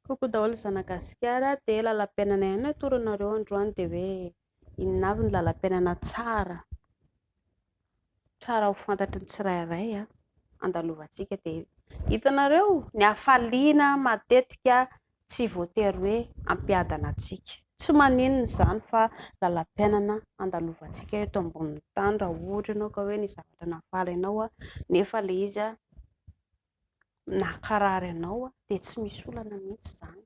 Koko daholo zanagasikara dia lalam-piainana ihany atoronareo androany dia hoe inona avy ny lalam-piainana tsara ho fantatry ny tsirairay andalovantsika dia hitanareo ny hafaliana matetika tsy voatery hoe hampiadana antsika, tsy maninona izany fa lalam-piainana andalovantsika eto ambonin'ny tany raha ohatra ianao ka hoe ny zavatra nahafaly anao nefa ilay izy nakarary anao dia tsy misy olana mihitsy izany.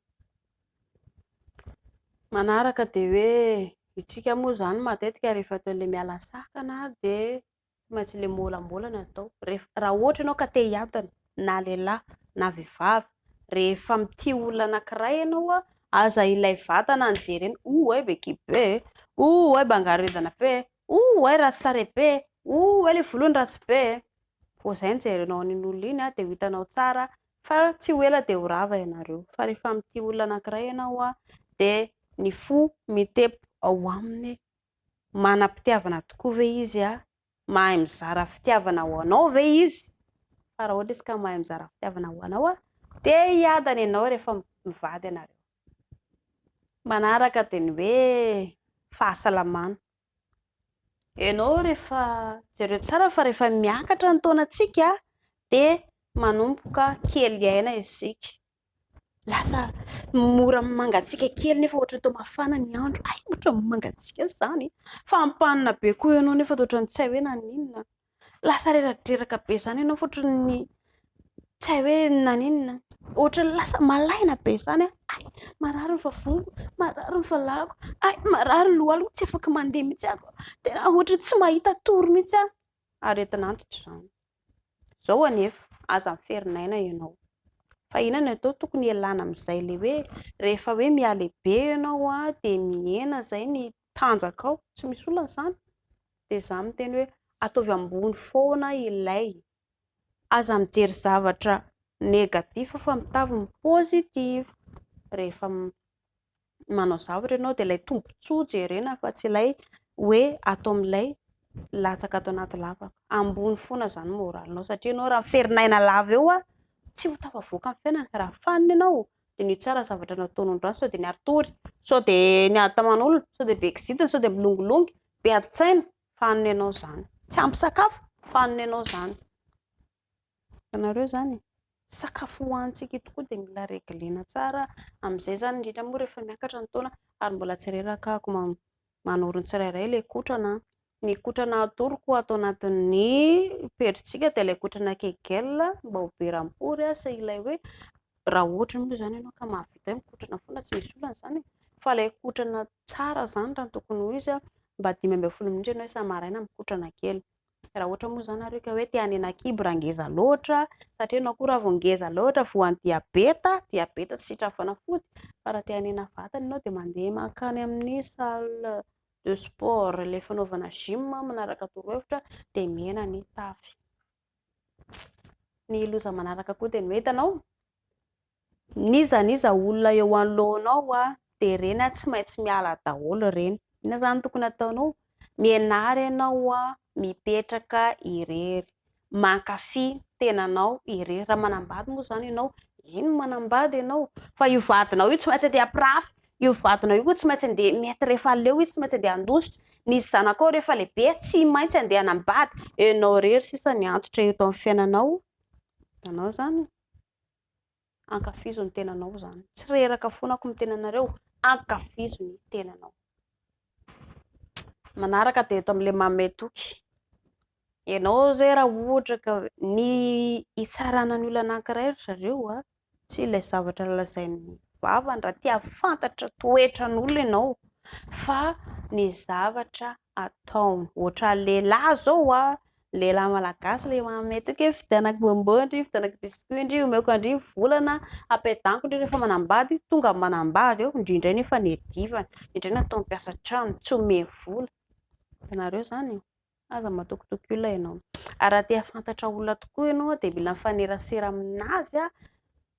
Manaraka dia hoe isika moa izany matetika rehefa ataon'ilay miala sakana dia tsy maintsy ilay môlamôlana atao. Raha ohatra ianao ka te hiadana na lehilahy na vehivavy, rehefa mity olona anankiray ianao aza ilay vatana no jerena hay bekibe, hay bangaredana be, hay ratsy tarehy be, hay ilay volony ratsy be. Vao izay no jerenao an'iny olona iny dia ho hitanao tsara fa tsy ho ela dia ho rava ianareo. Fa rehefa mity olona anankiray ianao dia ny fo mitepo ao aminy, manam-pitiavana tokoa ve izy mahay mizara fitiavana ho anao ve izy? Fa raha ohatra izy ka mahay mizara fitiavana ho anao dia hiadana ianao rehefa mivady ianareo. Manaraka dia ny hoe fahasalamana. Ianao rehefa jereo tsara fa rehefa miakatra ny taonantsika dia manomboka kely aina isika. Lasa mora mangatsiaka kely nefa ohatra atao mafana ny andro. Ohatra mangatsiaka izany. Fampanina be koa ianao nefa ohatran'ny tsy hay hoe naninona. Lasa reradreraka be izany ianao fa ohatran'ny tsy hay hoe naninona. Ohatran'ny lasa malaina be izany. Marary ny vavoniko, marary ny valahako, marary ny lohaliko, tsy afaka mandeha mihitsy aho. Tena ohatra tsy mahita tory mihitsy aretin'antitra izany. Izao anefa aza miferinaina ianao. Fa inona no atao? Tokony ialana amin'izay ilay hoe rehefa hoe mihalehibe ianao dia mihena izay ny tanjakao. Tsy misy olana izany. Dia izaho miteny hoe ataovy ambony foana ilay. Aza mijery zavatra negativa fa mitavy ny pozitiva. Rehefa manao zavatra ianao dia ilay tombontsoa jerena fa tsy ilay hoe atao amin'ilay latsaka ato anaty lavaka. Ambony foana izany moralinao satria ianao raha miferinaina lava eo tsy ho tafavoaka amin'ny fiainana. Raha fanina ianao dia ny tsara zavatra nataonao androany sao dia niary tory, sao dia niady taman'olona, sao dia be kizitina, sao dia milongolongy, be adi-tsaina. Fanina ianao izany. Tsy ampy sakafo, fanina ianao izany. Hitanareo izany sakafo hohanintsika tokoa dia mila reglena tsara. Amin'izay izany indrindra moa rehefa miakatra ny taona ary mbola tsy reraka manoro ny tsirairay ilay kotrana. Ny kotrana atoroko atao anatin'ny perittsika dia ilay kotrana kegel mba ho be rampory sy ilay hoe raha ohatra moa izany ianao ka mahavita mikotrana foana tsy misy olana izany. Fa ilay kotrana tsara izany raha tokony ho izy mba 5-10 minitra ianao isa-maraina mikotrana kely. Raha ohatra moa izany ianareo ka hoe te hanena-kibo raha ngeza loatra satria ianao koa raha vao ngeza loatra voan'ny diabeta tsy sitrany fanafody. Fa raha te hanena vatana ianao dia mandeha makany amin'ny salle de sport ilay fanaovana gym manaraka torohevitra dia mihena ny tafy. Ny loza manaraka koa dia ny hoe hitanao nizaniza olona eo anoloanao dia ireny tsy maintsy miala daholo ireny. Inona izany tokony ataonao? Mianary ianao mipetraka irery, mankafy tenanao irery. Raha manambady moa izany ianao, ino manambady ianao? Fa io vadinao io tsy maintsy andeha hampirafy, io vadinao io koa tsy maintsy andeha mety rehefa leo izy tsy maintsy andeha handositra. Nisy zanakao rehefa lehibe tsy maintsy andeha hanambady. Ianao irery sisa ny antitra eto amin'ny fiainanao. Itanao izany? Ankafizo ny tenanao izany. Tsy reraka foana aho ny tenanareo, ankafizo ny tenanao. Manaraka dia eto amin'ilay mameatoky. Ianao zay raha ohatra ka ny hitsarana ny olona anankiray ry zareo tsy ilay zavatra lazain'ny vavany raha tia fantatra toetran'olona ianao fa ny zavatra ataony. Ohatra lehilahy zao lehilahy malagasy ilay mameatoky hoe vidianako bonbon indry, vidianako biscuit indry, omeko andry volana, ampiadaniko indry rehefa manambady. Tonga manambady eo indrindra nefa ny hedivany, indrindra natao mampiasa trano tsy omeny vola. Itanareo izany? Aza matokitoky olona ianao. Ary raha te fantatra olona tokoa ianao dia mila mifanerasera aminazy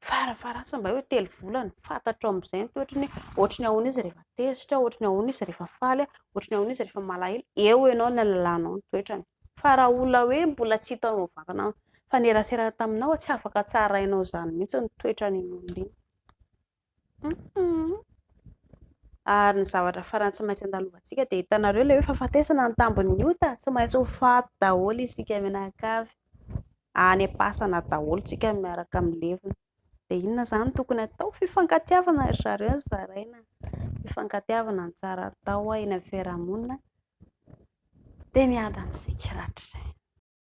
farafaratsiny mba hoe 3 volana. Fantatrao amin'izay ny toetrany, ohatry ny ahoana izy rehefa tezitra, ohatry ny ahoana izy rehefa faly, ohatry ny ahoana izy rehefa malahelo. Eo ianao no alalanao ny toetrany. Fa raha olona hoe mbola tsy hitanao vakana fanerasera taminao tsy afaka tsarainao izany mihitsy ny toetrany olona iny. Ary ny zavatra farany tsy maintsy andalovantsika dia hitanareo ilay hoe fahafatesana ny tambon'ny ota, tsy maintsy ho faty daholo isika mianakavy. Any am-pasana daholo isika miaraka milevona. Dia inona izany tokony atao? Fifankatiavana ry zareo no zaraina. Fifankatiavana no tsara atao eny amin'ny fiarahamonina dia miada amin'izay karatra izay.